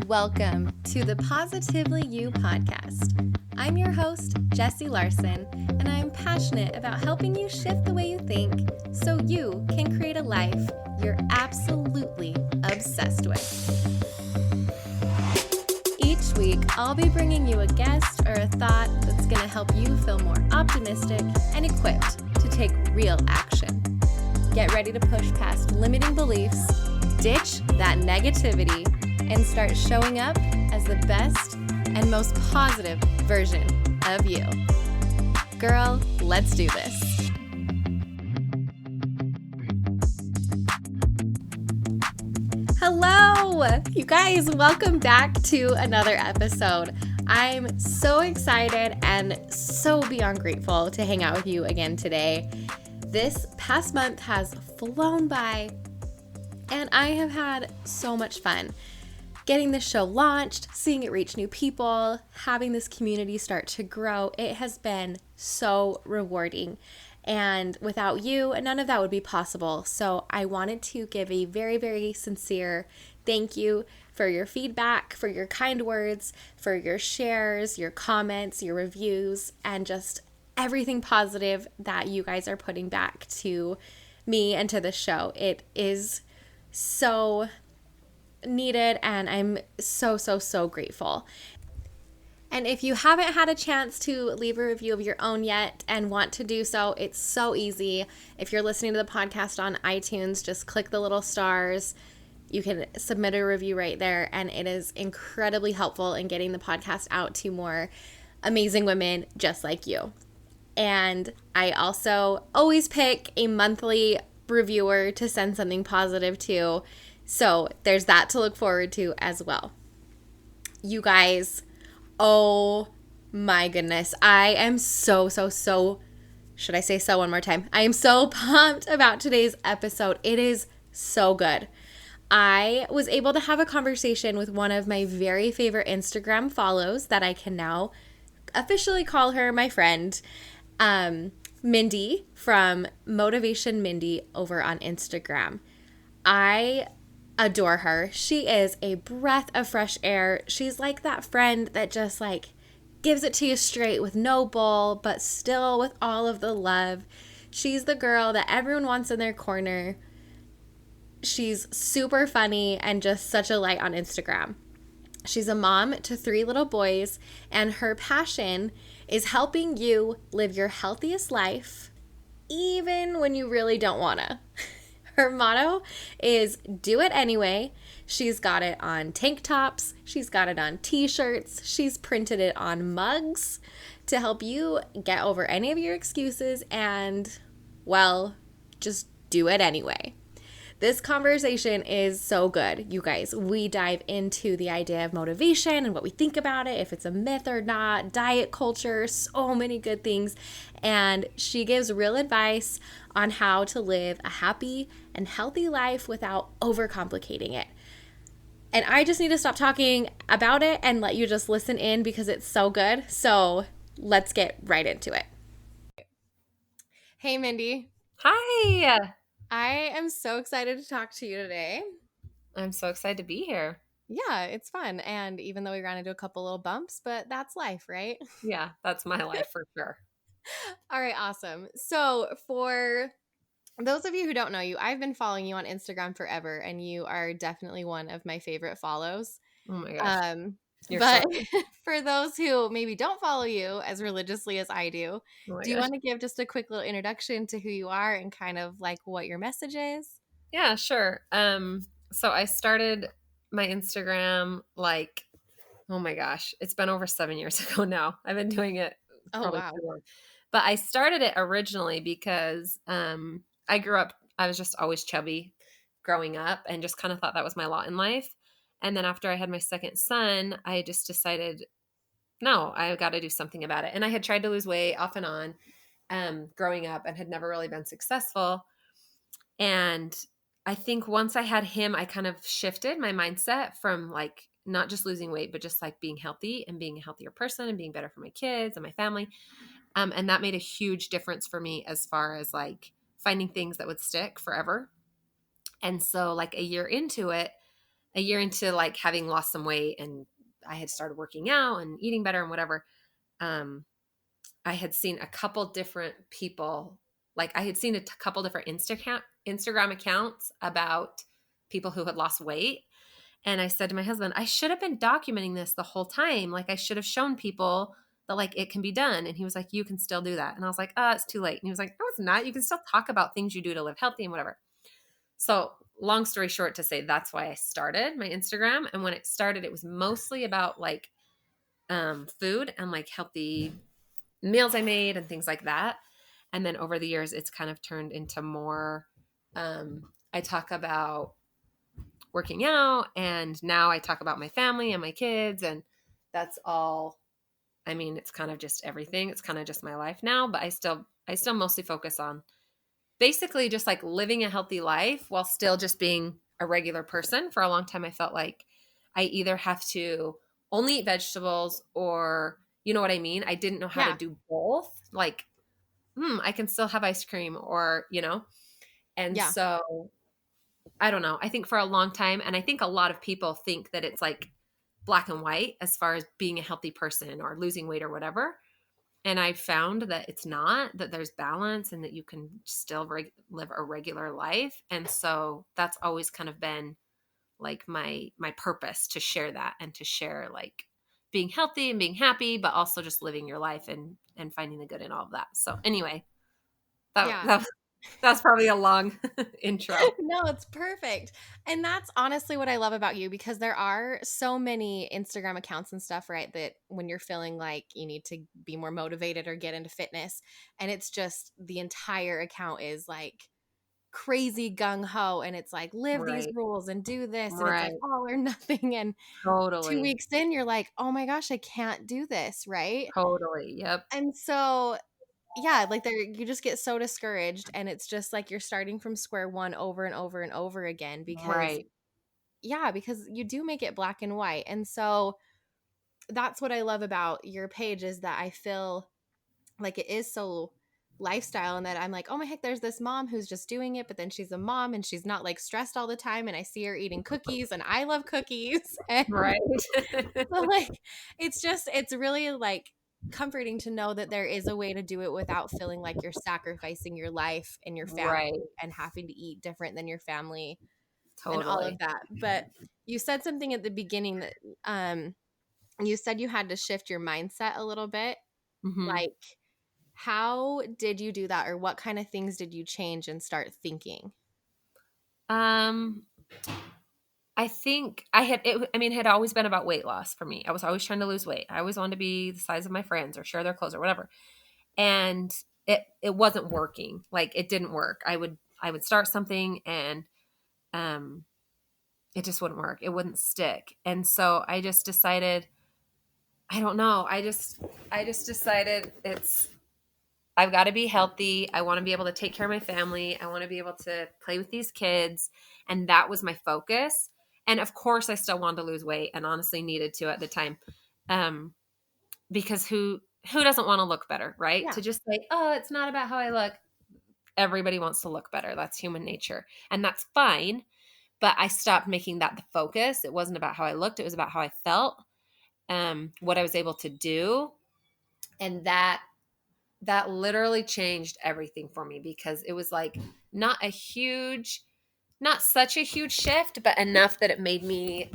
Welcome to the Positively You podcast. I'm your host, Jessie Larson, and I'm passionate about helping you shift the way you think so you can create a life you're absolutely obsessed with. Each week, I'll be bringing you a guest or a thought that's going to help you feel more optimistic and equipped to take real action. Get ready to push past limiting beliefs, ditch that negativity, and start showing up as the best and most positive version of you. Girl, let's do this. Hello, you guys, welcome back to another episode. I'm so excited and so beyond grateful to hang out with you again today. This past month has flown by and I have had so much fun. Getting this show launched, seeing it reach new people, having this community start to grow, it has been so rewarding. And without you, none of that would be possible. So I wanted to give a very, very sincere thank you for your feedback, for your kind words, for your shares, your comments, your reviews, and just everything positive that you guys are putting back to me and to the show. It is so needed, and I'm so grateful. And if you haven't had a chance to leave a review of your own yet and want to do so, it's so easy. If you're listening to the podcast on iTunes, just click the little stars. You can submit a review right there, and it is incredibly helpful in getting the podcast out to more amazing women just like you. And I also always pick a monthly reviewer to send something positive to. So there's that to look forward to as well. You guys, oh my goodness. I am so, should I say so one more time? I am so pumped about today's episode. It is so good. I was able to have a conversation with one of my very favorite Instagram follows that I can now officially call her my friend, Mindy from Motivation Mindy over on Instagram. I adore her. She is a breath of fresh air. She's like that friend that just gives it to you straight with no bull, but still with all of the love. She's the girl that everyone wants in their corner. She's super funny and just such a light on Instagram. She's a mom to 3 little boys, and her passion is helping you live your healthiest life, even when you really don't wanna. Her motto is do it anyway. She's got it on tank tops. She's got it on t-shirts. She's printed it on mugs to help you get over any of your excuses and, well, just do it anyway. This conversation is so good, you guys. We dive into the idea of motivation and what we think about it, if it's a myth or not, diet culture, so many good things. And she gives real advice on how to live a happy and healthy life without overcomplicating it. And I just need to stop talking about it and let you just listen in because it's so good. So let's get right into it. Hey, Mindy. Hi. I am so excited to talk to you today. I'm so excited to be here. Yeah, it's fun. And even though we ran into a couple little bumps, but that's life, right? Yeah, that's my life for sure. All right, awesome. So for those of you who don't know you, I've been following you on Instagram forever, and you are definitely one of my favorite follows. Oh my gosh. You're But so for those who maybe don't follow you as religiously as I Oh my do you gosh. want to give just a quick little introduction to who you are and kind of what your message is? Yeah, sure. So I started my Instagram oh my gosh, it's been over 7 years ago now. I've been doing it Oh, probably wow. too long. But I started it originally because I was just always chubby growing up and just kind of thought that was my lot in life. And then after I had my second son, I just decided, no, I got to do something about it. And I had tried to lose weight off and on growing up and had never really been successful. And I think once I had him, I kind of shifted my mindset from not just losing weight, but just being healthy and being a healthier person and being better for my kids and my family. And that made a huge difference for me as far as finding things that would stick forever. And so a year into it, a year into like having lost some weight and I had started working out and eating better and whatever, um, I had seen a couple different people, like I had seen a couple different Instagram accounts about people who had lost weight. And I said to my husband, I should have been documenting this the whole time. Like I should have shown people that like it can be done. And he was like, you can still do that. And I was like, it's too late. And he was like, no, it's not. You can still talk about things you do to live healthy and whatever. So long story short to say, that's why I started my Instagram. And when it started, it was mostly about like food and like healthy meals I made and things like that. And then over the years, it's kind of turned into more, I talk about working out, and now I talk about my family and my kids, and that's all. I mean, it's kind of just everything. It's kind of just my life now, but I still mostly focus on basically just like living a healthy life while still just being a regular person. For a long time, I felt like I either have to only eat vegetables or, you know what I mean? I didn't know how to Yeah. do both. Like, I can still have ice cream or, and Yeah. so I don't know. I think for a long time, and I think a lot of people think that it's like black and white as far as being a healthy person or losing weight or whatever. And I found that it's not, that there's balance and that you can still live a regular life. And so that's always kind of been like my purpose, to share that and to share like being healthy and being happy, but also just living your life and finding the good in all of that. So anyway, that, Yeah. that that's probably a long intro. No, it's perfect. And that's honestly what I love about you, because there are so many Instagram accounts and stuff, right? That when you're feeling like you need to be more motivated or get into fitness, and it's just the entire account is like crazy gung ho, and it's like live these Right. rules and do this, and it's like Right. all or nothing. And two Totally. weeks in, you're like, oh my gosh, I can't do this, right? Totally. Yep. And so yeah, like there you just get so discouraged, and it's just like you're starting from square one over and over and over again, because Right. yeah, because you do make it black and white. And so that's what I love about your page, is that I feel like it is so lifestyle, and that I'm like, oh my heck, there's this mom who's just doing it, but then she's a mom and she's not like stressed all the time, and I see her eating cookies, and I love cookies. And Right. so like it's really like comforting to know that there is a way to do it without feeling like you're sacrificing your life and your family Right. and having to eat different than your family and all of Totally. that. But you said something at the beginning that um you said you had to shift your mindset a little bit. Hmm. Like, how did you do that, or what kind of things did you change and start thinking? Um, I think I mean, it had always been about weight loss for me. I was always trying to lose weight. I always wanted to be the size of my friends or share their clothes or whatever. And it wasn't working. Like it didn't work. I would start something and um it just wouldn't work. It wouldn't stick. And so I just decided, I don't know. I just decided I've got to be healthy. I want to be able to take care of my family. I want to be able to play with these kids. And that was my focus. And of course, I still wanted to lose weight and honestly needed to at the time. Um, because who doesn't want to look better, right? Yeah. To just say, oh, it's not about how I look. Everybody wants to look better. That's human nature. And that's fine. But I stopped making that the focus. It wasn't about how I looked, it was about how I felt, what I was able to do. And that literally changed everything for me, because it was like not a huge, not such a huge shift, but enough that it made me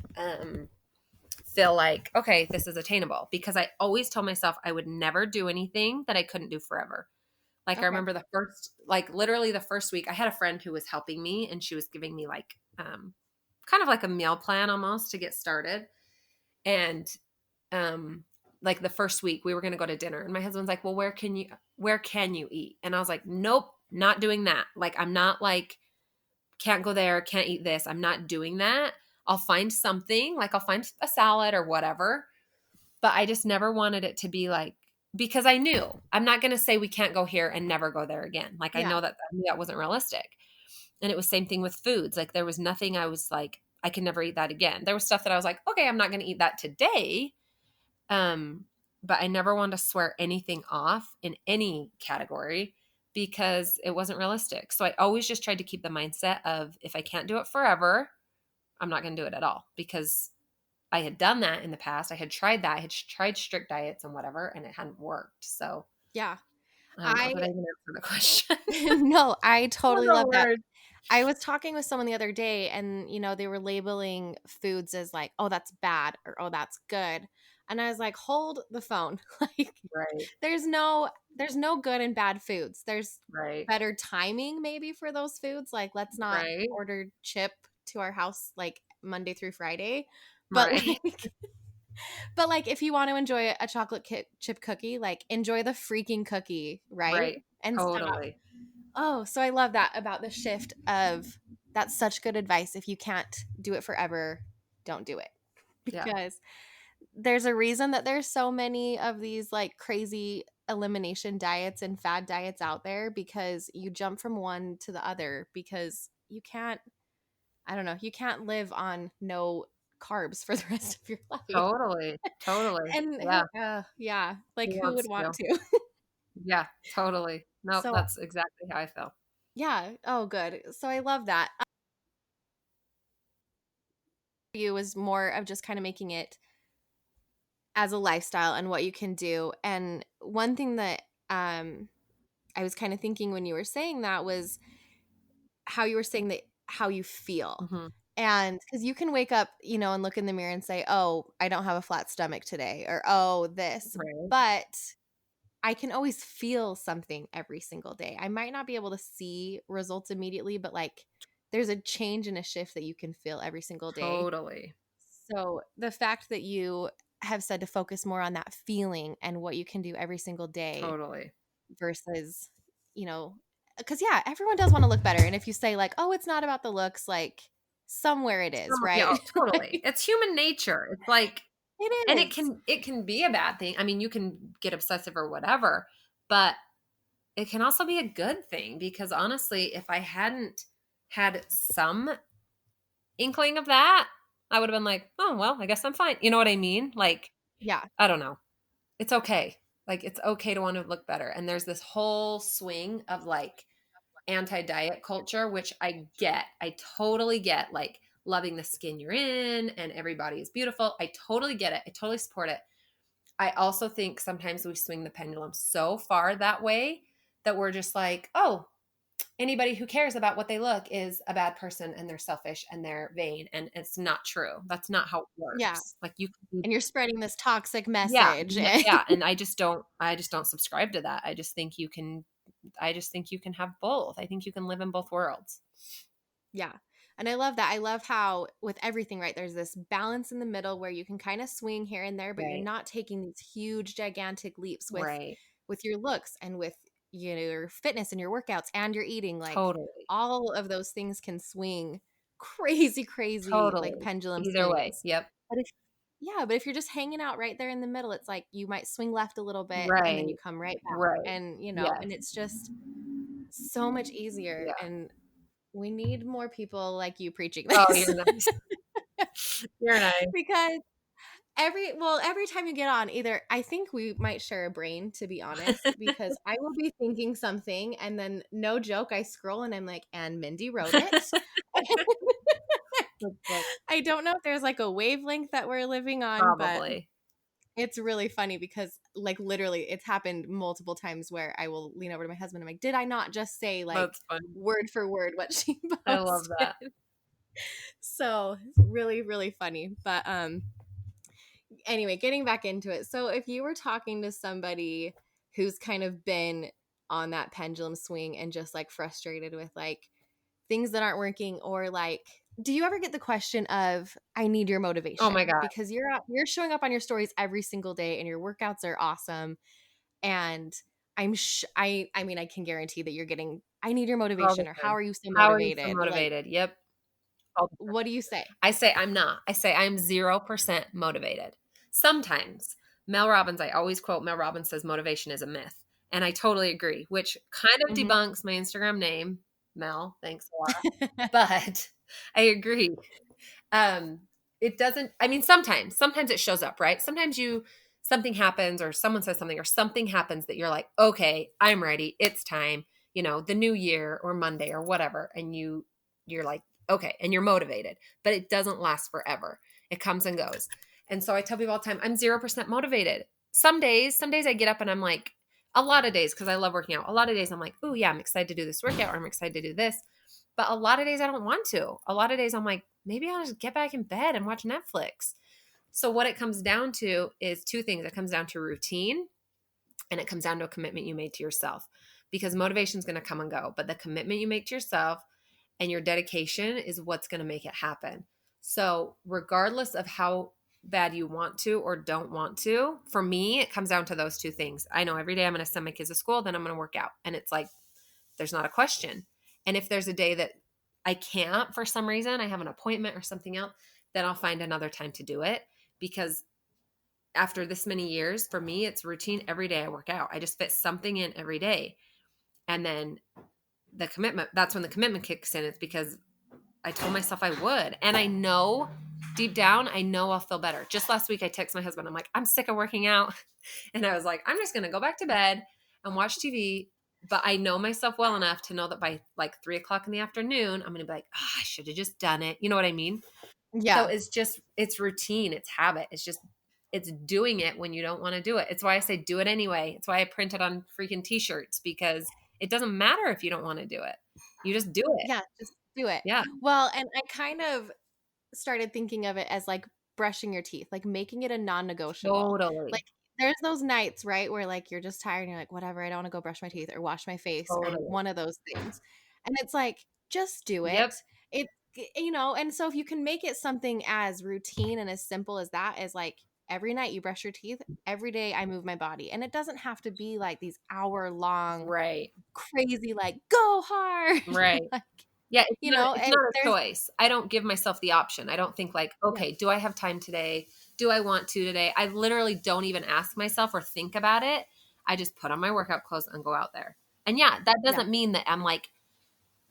feel like, okay, this is attainable, because I always told myself I would never do anything that I couldn't do forever. Like I Okay. remember like literally the first week, I had a friend who was helping me, and she was giving me like kind of like a meal plan almost to get started. And um like the first week we were going to go to dinner, and my husband's like, well, where can you eat? And I was like, nope, not doing that. Like I'm not like, can't go there, can't eat this. I'm not doing that. I'll find something, like I'll find a salad or whatever. But I just never wanted it to be like, because I knew I'm not going to say we can't go here and never go there again. Like I Yeah. know that I knew that wasn't realistic. And it was same thing with foods. Like there was nothing I was like, I can never eat that again. There was stuff that I was like, okay, I'm not going to eat that today. Um, but I never wanted to swear anything off in any category because it wasn't realistic. So I always just tried to keep the mindset of, if I can't do it forever, I'm not going to do it at all, because I had done that in the past. I had tried that. I had tried strict diets and whatever, and it hadn't worked. So Yeah. I don't know. I Did I even answer the question? no, I Oh, totally the love that. word. I was talking with someone the other day and, they were labeling foods as like, oh, that's bad or oh, that's good. And I was like, hold the phone. Like Right. there's no good and bad foods. There's Right. better timing maybe for those foods. Like let's not Right. order chip to our house like Monday through Friday. But Right. like but like if you want to enjoy a chocolate chip cookie, like enjoy the freaking cookie, right? Right. And stop. Totally. Oh, so I love that about the shift of that's such good advice. If you can't do it forever, don't do it. Yeah. Because there's a reason that there's so many of these like crazy elimination diets and fad diets out there, because you jump from one to the other because you can't, I don't know, you can't live on no carbs for the rest of your life. Totally. Totally. And Yeah. yeah, like Who who would wants want to? to? Yeah. Totally. Nope. So, That's exactly how I feel. yeah. Oh, good. So I love that. You was more of just kind of making it as a lifestyle and what you can do. And one thing that I was kind of thinking when you were saying that was how you were saying that how you feel. Hmm. And because you can wake up, and look in the mirror and say, oh, I don't have a flat stomach today, or oh, this. Right. But I can always feel something every single day. I might not be able to see results immediately, but like there's a change and a shift that you can feel every single day. Totally. So the fact that you have said to focus more on that feeling and what you can do every single day Totally. versus, because yeah, everyone does want to look better. And if you say like, oh, it's not about the looks, like somewhere it is, Yeah, right? totally. It's human nature. It's like, It and it is. can be a bad thing. I mean, you can get obsessive or whatever, but it can also be a good thing, because honestly, if I hadn't had some inkling of that, I would have been like, oh, well, I guess I'm fine. You know what I mean? Like, Yeah. I don't know. It's okay. Like, it's okay to want to look better. And there's this whole swing of like anti-diet culture, which I get. I totally get, like loving the skin you're in and everybody is beautiful. I totally get it. I totally support it. I also think sometimes we swing the pendulum so far that way that we're just like, oh, anybody who cares about what they look is a bad person and they're selfish and they're vain. And it's not true. That's not how it Yeah. works. Like you can be, And you're spreading this toxic yeah, message. yeah. And I just don't subscribe to that. I just think you can have both. I think you can live in both worlds. Yeah. And I love that. I love how with everything, right, there's this balance in the middle where you can kind of swing here and there, but you're Right. not taking these huge gigantic leaps Right. with your looks and with your fitness and your workouts and your eating. Like Totally. all of those things can swing crazy, crazy like Totally. pendulum Either way. swings. Yep. But if you're just hanging out right there in the middle, it's like you might swing left a little bit and then Right. you come right back. Right. And and Yes. it's just so much easier. Yeah. And we need more people like you preaching Oh, this. you're nice. You're nice. Because every time you get on, either I think we might share a brain, to be honest, because I will be thinking something and then no joke, I scroll and I'm like, and Mindy wrote it. I don't know if there's like a wavelength that we're living on, but Probably. it's really funny because like literally it's happened multiple times where I will lean over to my husband. I'm like, did I not just say like That's funny. word for word what she I love posted? that. So it's really, really funny. But anyway, getting back into it. So if you were talking to somebody who's kind of been on that pendulum swing and just like frustrated with like things that aren't working, or like, do you ever get the question of I need your Oh my motivation? God. Because you're showing up on your stories every single day and your workouts are awesome, and I mean I can guarantee that you're getting I need your All the motivation, or how time. are you so How are you so motivated? Like, motivated? Yep. All the time. what do you say? I say I'm not. I say I'm 0% motivated. Sometimes. Mel Robbins, I always quote Mel Robbins says motivation is a myth. And I totally agree, which kind of Mhm. debunks my Instagram name, Mel. Thanks a lot. But I agree. It doesn't, I mean, sometimes it shows up, right? Sometimes something happens or someone says something or something happens that you're like, okay, I'm ready. It's time, the new year or Monday or whatever. And you're like, Okay. And you're motivated, but it doesn't last forever. It comes and goes. And so I tell people all the time, I'm 0% motivated. Some days I get up and I'm like, a lot of days, because I love working out. A lot of days I'm like, oh yeah, I'm excited to do this workout, or I'm excited to do this. But a lot of days I don't want to. A lot of days I'm like, maybe I'll just get back in bed and watch Netflix. So what it comes down to is two things. It comes down to routine, and it comes down to a commitment you made to yourself, because motivation is going to come and go, but the commitment you make to yourself and your dedication is what's going to make it happen. So regardless of how bad you want to or don't want to, for me, it comes down to those two things. I know every day I'm going to send my kids to school, then I'm going to work out. And it's like, there's not a question. And if there's a day that I can't for some reason, I have an appointment or something else, then I'll find another time to do it. Because after this many years, for me, it's routine. Every day I work out. I just fit something in every day. And then the commitment, that's when the commitment kicks in. It's because I told myself I would. And I know deep down, I know I'll feel better. Just last week, I texted my husband. I'm like, I'm sick of working out. And I was like, I'm just going to go back to bed and watch TV. But I know myself well enough to know that by like 3:00 in the afternoon, I'm going to be like, oh, I should have just done it. You know what I mean? So Yeah. it's routine. It's habit. It's doing it when you don't want to do it. It's why I say do it anyway. It's why I print it on freaking t-shirts, because it doesn't matter if you don't want to do it. You just do it. Yeah, just do it. Yeah, Well, and I kind of started thinking of it as like brushing your teeth, like making it a non-negotiable. totally. Like there's those nights, right, where like you're just tired and you're like, whatever, I don't want to go brush my teeth or wash my face or Totally. one of those things. And it's like, just do Yep. it. It and so if you can make it something as routine and as simple as that, as like every night you brush your teeth, every day I move my body. And it doesn't have to be like these hour long, Right. crazy, like go hard. Right. Like, Yeah, it's not a there's choice. I don't give myself the option. I don't think like, yeah, okay, do I have time today? Do I want to today? I literally don't even ask myself or think about it. I just put on my workout clothes and go out there. And yeah, that yeah, doesn't mean that I'm like,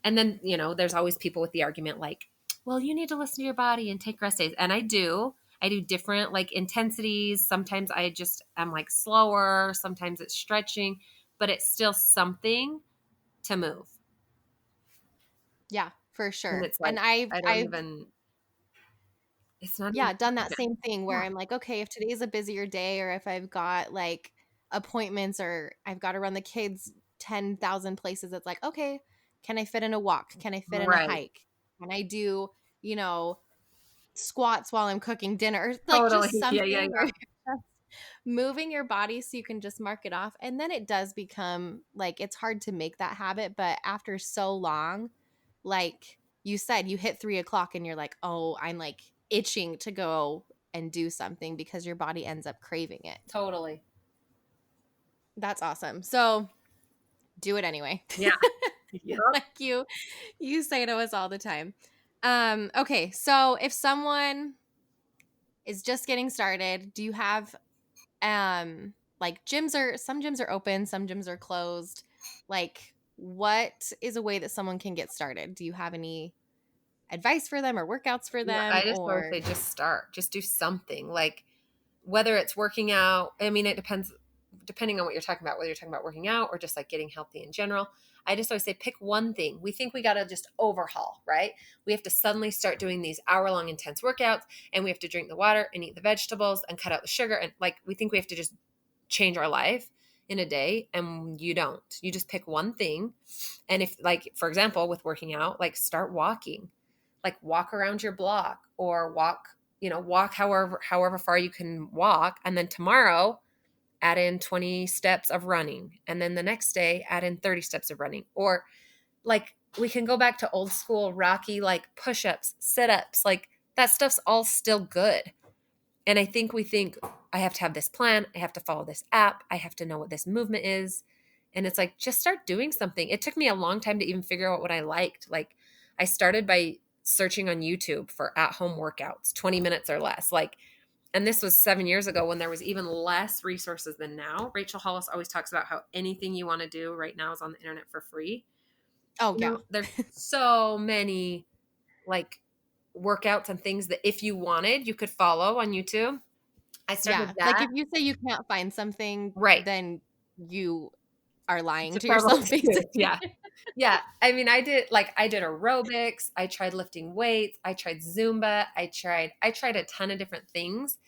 and then, there's always people with the argument like, well, you need to listen to your body and take rest days. And I do. I do different like intensities. Sometimes I'm like slower. Sometimes it's stretching, but it's still something to move. yeah, for And sure. it's like, And I've I don't I've even, it's not even, yeah, done that same thing where yeah, I'm like, okay, if today's a busier day or if I've got like appointments or I've got to run the kids 10,000 places, it's like, okay, can I fit in a walk? Can I fit in a right. hike? Can I do, you know, squats while I'm cooking dinner? Like Totally. just Yeah, yeah, something where yeah. you're just moving your body so you can just mark it off. And then it does become like it's hard to make that habit, but after so long, like you said, you hit 3:00 and you're like, oh, I'm like itching to go and do something because your body ends up craving it. Totally. That's awesome. So do it anyway. Yeah. Yep. Like you say to us all the time. Okay, so if someone is just getting started, do you have like some gyms are open, some gyms are closed. Like what is a way that someone can get started? Do you have any advice for them or workouts for Yeah, I them just always or say just start. Just do something. Like whether it's working out, I mean, it depends depending on what you're talking about, whether you're talking about working out or just like getting healthy in general. I just always say pick one thing. We think we got to just overhaul, right? We have to suddenly start doing these hour-long intense workouts, and we have to drink the water and eat the vegetables and cut out the sugar, and like we think we have to just change our life in a day, and you don't. You just pick one thing. And if like for example with working out, like start walking. Like walk around your block or walk however far you can walk, and then tomorrow add in 20 steps of running, and then the next day add in 30 steps of running. Or like we can go back to old school Rocky, like push-ups, sit-ups, like that stuff's all still good. And I think we think I have to have this plan, I have to follow this app, I have to know what this movement is. And it's like just start doing something. It took me a long time to even figure out what I liked. Like I started by searching on YouTube for at-home workouts, 20 minutes or less. Like, and this was 7 years ago when there was even less resources than now. Rachel Hollis always talks about how anything you want to do right now is on the internet for free. oh yeah. There's so many like workouts and things that if you wanted, you could follow on YouTube. I started Yeah. Like that. if you say you can't find something, Right. then you are lying It's to a terrible yourself excuse. basically. Yeah. Yeah. I mean, I did aerobics, I tried lifting weights, I tried Zumba, I tried a ton of different things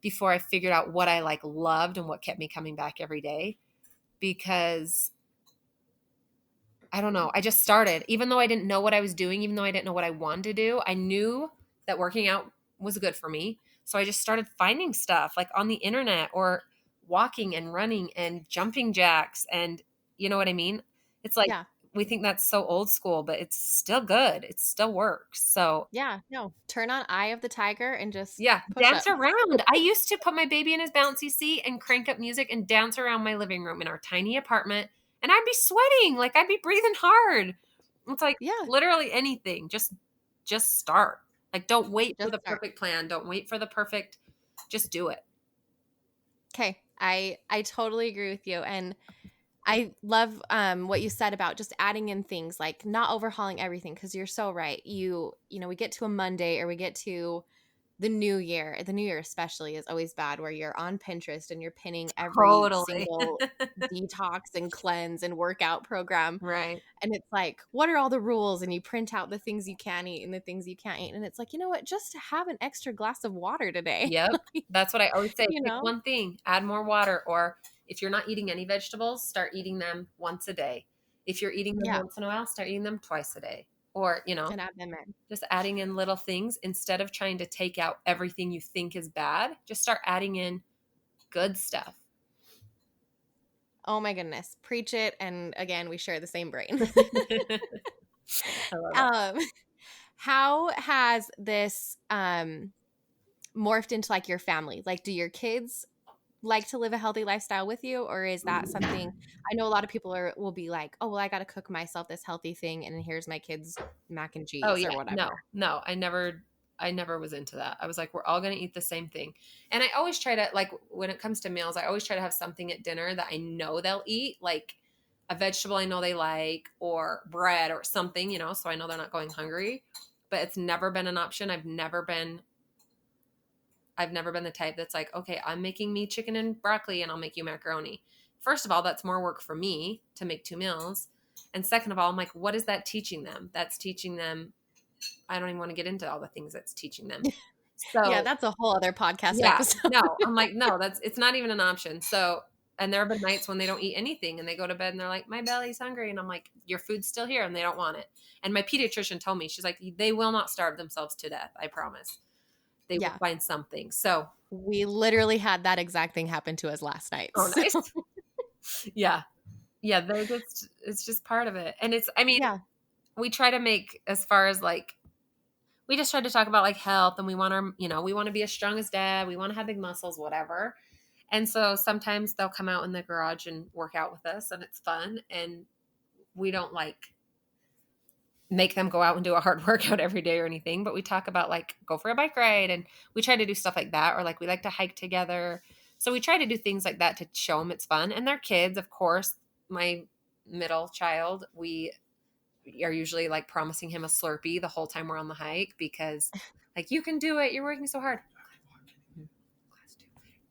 before I figured out what I like loved and what kept me coming back every day because I don't know. I just started. Even though I didn't know what I was doing, even though I didn't know what I wanted to do, I knew that working out was good for me. So I just started finding stuff like on the internet or walking and running and jumping jacks. And you know what I mean? It's like Yeah. we think that's so old school, but it's still good. It still works. So Yeah. No, turn on Eye of the Tiger and just yeah, push dance up. around. I used to put my baby in his bouncy seat and crank up music and dance around my living room in our tiny apartment, and I'd be sweating, like I'd be breathing hard. It's like Yeah. literally anything. Just start. Like don't wait for Just the start. perfect plan. Don't wait for the perfect just do it. Okay. I totally agree with you. And I love what you said about just adding in things like not overhauling everything because you're so right. You know, we get to a Monday or we get to the new year. The new year especially is always bad where you're on Pinterest and you're pinning every Totally. single detox and cleanse and workout program. Right. And it's like, what are all the rules? And you print out the things you can eat and the things you can't eat. And it's like, you know what? Just have an extra glass of water today. Yep. Like, That's what I always say. you Pick know? one thing, add more water, or if you're not eating any vegetables, start eating them once a day. If you're eating them Yeah. once in a while, start eating them twice a day. Or, And add them in. just adding in little things instead of trying to take out everything you think is bad. Just start adding in good stuff. Oh my goodness. Preach it. And again, we share the same brain. I love it. um, how has this morphed into like your family? Like, do your kids like to live a healthy lifestyle with you, or is that something I know a lot of people will be like, oh well, I got to cook myself this healthy thing and here's my kids mac and Oh cheese yeah, or whatever. no, I never was into that. I was like, we're all going to eat the same thing. And I always try to, like, when it comes to meals, I always try to have something at dinner that I know they'll eat, like a vegetable I know they like, or bread or something, so I know they're not going hungry. But it's never been an option. I've never been the type that's like, okay, I'm making me chicken and broccoli and I'll make you macaroni. First of all, that's more work for me to make 2 meals. And second of all, I'm like, what is that teaching them? That's teaching them, I don't even want to get into all the things that's teaching them. Yeah, So that's a whole other podcast yeah, episode. no, I'm like, no, it's not even an option. So, and there have been nights when they don't eat anything and they go to bed and they're like, my belly's hungry. And I'm like, your food's still here and they don't want it. And my pediatrician told me, she's like, they will not starve themselves to death. I promise. They will Yeah. find something. So, We literally had that exact thing happen to us last night. oh, So, nice. Yeah. Yeah. It's just part of it. And I mean, yeah. we try to make, as far as like, we just try to talk about like health, and we want we want to be as strong as dad. We want to have big muscles, whatever. And so sometimes they'll come out in the garage and work out with us and it's fun. And we don't like make them go out and do a hard workout every day or anything, but we talk about like go for a bike ride, and we try to do stuff like that, or like we like to hike together. So we try to do things like that to show them it's fun. And their kids, of course, my middle child, we are usually like promising him a Slurpee the whole time we're on the hike because like, you can do it. You're working so hard.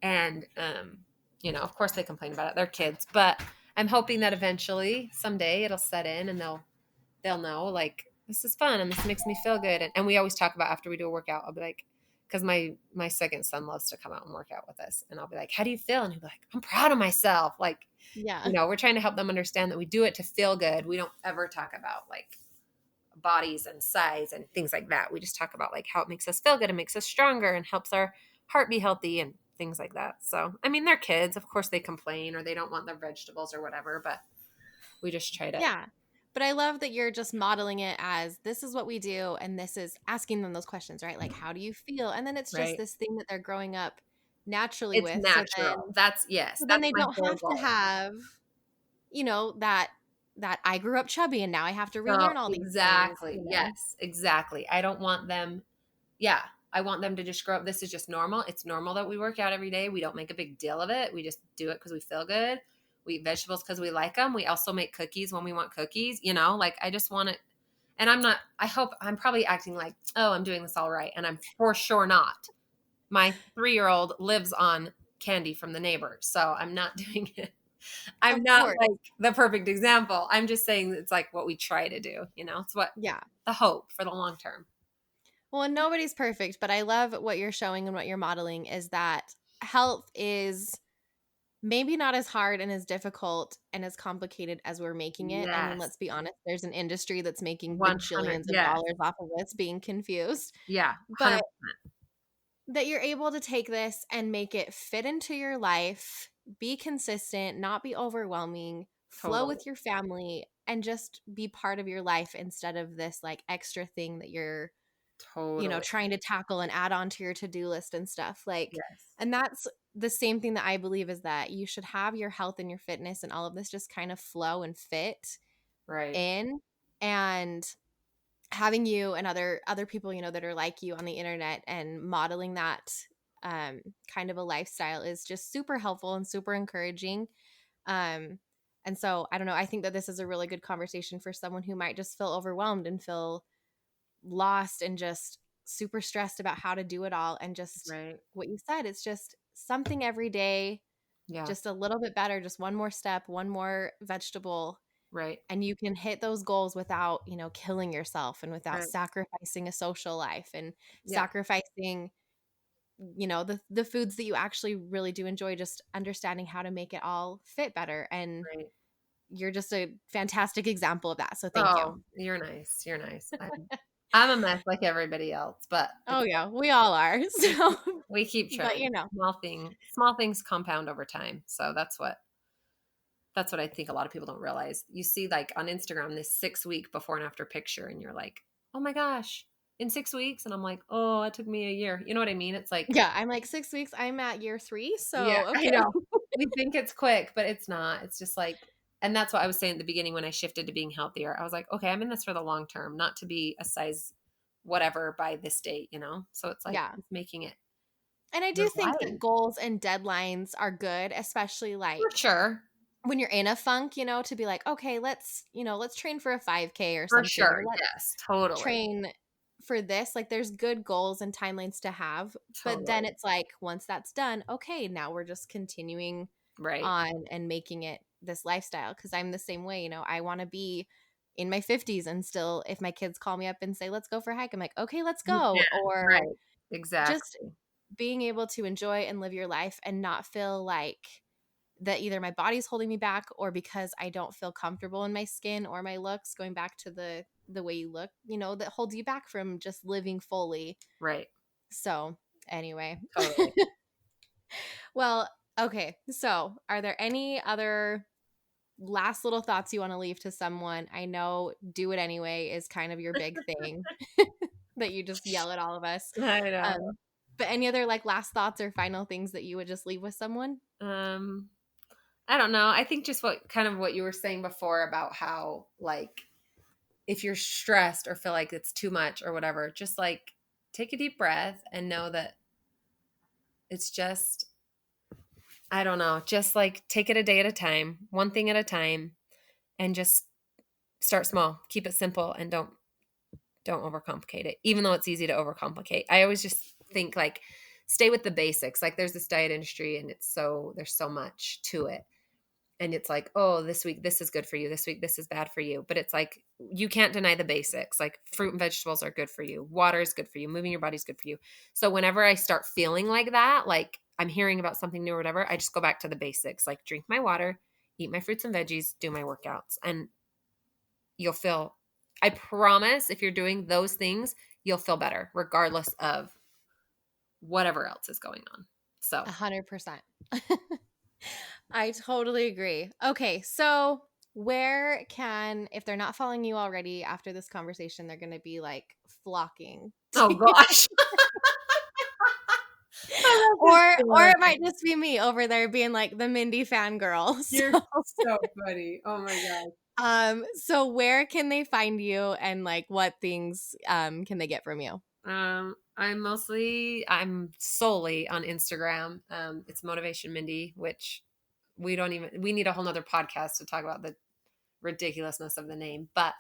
And, of course they complain about it. They're kids, but I'm hoping that eventually someday it'll set in and they'll know like this is fun and this makes me feel good. And we always talk about after we do a workout, I'll be like, because my second son loves to come out and work out with us. And I'll be like, how do you feel? And he'll be like, I'm proud of myself. Like, Yeah. we're trying to help them understand that we do it to feel good. We don't ever talk about like bodies and size and things like that. We just talk about like how it makes us feel good and makes us stronger and helps our heart be healthy and things like that. So, I mean, they're kids. Of course they complain or they don't want their vegetables or whatever, but we just try to. Yeah. But I love that you're just modeling it as this is what we do. And this is asking them those questions, right? Like, how do you feel? And then it's just Right. this thing that they're growing up naturally It's with. natural. So then That's they my don't whole have to goal. have, that I grew up chubby and now I have to So relearn all these things, exactly. Yes, exactly. I don't want them. Yeah. I want them to just grow up. This is just normal. It's normal that we work out every day. We don't make a big deal of it. We just do it because we feel good. We eat vegetables because we like them. We also make cookies when we want cookies, like I just want it. And I hope I'm probably acting like, oh, I'm doing this all right. And I'm for sure not. My 3-year-old lives on candy from the neighbors. So I'm not doing it. I'm Of not course. like the perfect example. I'm just saying it's like what we try to do, It's what Yeah. the hope for the long term. Well, and nobody's perfect, but I love what you're showing and what you're modeling is that health is maybe not as hard and as difficult and as complicated as we're making it. I mean, Yes. let's be honest, there's an industry that's making 100. bajillions of Yes. dollars off of us being confused. Yeah. But 100%. that you're able to take this and make it fit into your life, be consistent, not be overwhelming, flow Totally. with your family, and just be part of your life instead of this like extra thing that you're Totally. trying to tackle and add on to your to-do list and stuff like. Yes. And that's the same thing that I believe is that you should have your health and your fitness and all of this just kind of flow and fit Right. in. And having you and other people that are like you on the internet and modeling that kind of a lifestyle is just super helpful and super encouraging. um and so I don't know, I think that this is a really good conversation for someone who might just feel overwhelmed and feel lost and just super stressed about how to do it all. And just Right. what you said, it's just something every day, Yeah. just a little bit better, just one more step, one more vegetable, Right. and you can hit those goals without killing yourself and without Right. sacrificing a social life and Yeah. sacrificing the foods that you actually really do enjoy, just understanding how to make it all fit better. And Right. you're just a fantastic example of that, so thank you. Oh, you're nice. You're nice. I'm a mess like everybody else, but Oh yeah, we all are. we So keep, we keep but trying. Small things compound over time. So that's what I think a lot of people don't realize. You see like on Instagram this 6-week before and after picture and you're like, "Oh my gosh, in 6 weeks?" And I'm like, "Oh, it took me a year." You know what I mean? It's like, yeah, I'm like 6 weeks, I'm at year 3, yeah, so I okay. know. We think it's quick, but it's not. It's just like, and that's what I was saying at the beginning when I shifted to being healthier. I was like, okay, I'm in this for the long term, not to be a size whatever by this date. So it's like Yeah. it's making it And I your do think that life. goals and deadlines are good, especially For like sure. when you're in a funk, to be like, okay, let's train for a 5K or For something, sure. or let's Yes, totally. train for this. Like there's good goals and timelines to have. But then Totally. it's like once that's done, okay, now we're just continuing Right. on and making it this lifestyle. Cause I'm the same way, I want to be in my 50s and still, if my kids call me up and say, let's go for a hike, I'm like, okay, let's You go. can. Or Right. just Exactly. being able to enjoy and live your life and not feel like that either my body's holding me back or because I don't feel comfortable in my skin or my looks, going back to the way you look, that holds you back from just living fully. Right. So, anyway. Totally. Well, okay. So, are there any other last little thoughts you want to leave to someone? I know do it anyway is kind of your big thing that you just yell at all of us. I know. But any other like last thoughts or final things that you would just leave with someone? Um, I don't know. I think just what you were saying before about how like if you're stressed or feel like it's too much or whatever, just like take a deep breath and know that it's just, I don't know, just like take it a day at a time, one thing at a time, and just start small, keep it simple, and don't overcomplicate it, even though it's easy to overcomplicate. I always just think like stay with the basics. Like there's this diet industry and there's so much to it. And it's like, oh, this week this is good for you. This week this is bad for you. But it's like you can't deny the basics. Like fruit and vegetables are good for you. Water is good for you. Moving your body is good for you. So whenever I start feeling like that, like I'm hearing about something new or whatever, I just go back to the basics. Like drink my water, eat my fruits and veggies, do my workouts. And you'll feel, I promise if you're doing those things, you'll feel better regardless of whatever else is going on. So 100%. I totally agree. Okay, so where can, if they're not following you already after this conversation, they're going to be like flocking. oh gosh. I love this Or feeling. it might just be me over there being like the Mindy fangirl. You're So, so funny. Oh my god. so where can they find you and like what things can they get from you? I'm solely on Instagram. It's Motivation Mindy, which we need a whole nother podcast to talk about the ridiculousness of the name, but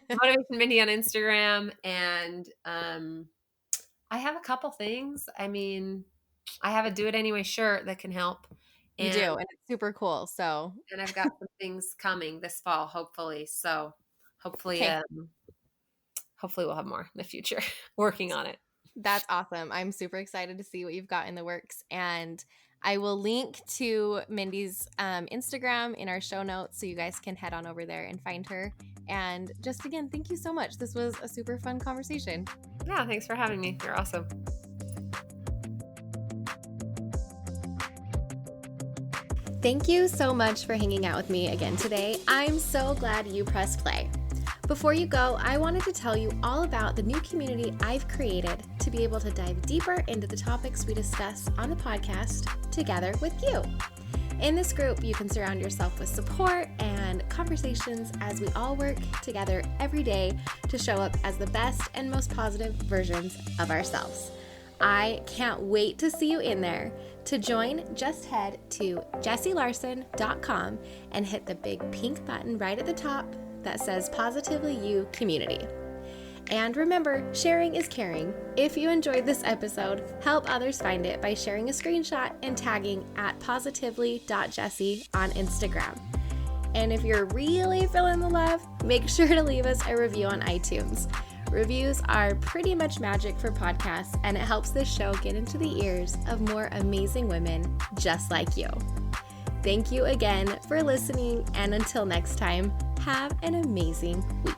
Motivation Mindy on Instagram. And I have a couple things. I mean, I have a Do It Anyway shirt that can help. You do, and it's super cool. So, and I've got some things coming this fall, hopefully. So hopefully, okay, hopefully we'll have more in the future. Working on it. that's awesome. I'm super excited to see what you've got in the works. And I will link to Mindy's Instagram in our show notes so you guys can head on over there and find her. And just again, thank you so much. This was a super fun conversation. Yeah, thanks for having me. You're awesome. Thank you so much for hanging out with me again today. I'm so glad you pressed play. Before you go, I wanted to tell you all about the new community I've created to be able to dive deeper into the topics we discuss on the podcast together with you. In this group, you can surround yourself with support and conversations as we all work together every day to show up as the best and most positive versions of ourselves. I can't wait to see you in there. To join, just head to jessielarson.com and hit the big pink button right at the top that says Positively You Community. And remember, sharing is caring. If you enjoyed this episode, help others find it by sharing a screenshot and tagging at positively.jessie on Instagram. And if you're really feeling the love, make sure to leave us a review on iTunes. Reviews are pretty much magic for podcasts, and it helps this show get into the ears of more amazing women just like you. Thank you again for listening, and until next time, have an amazing week.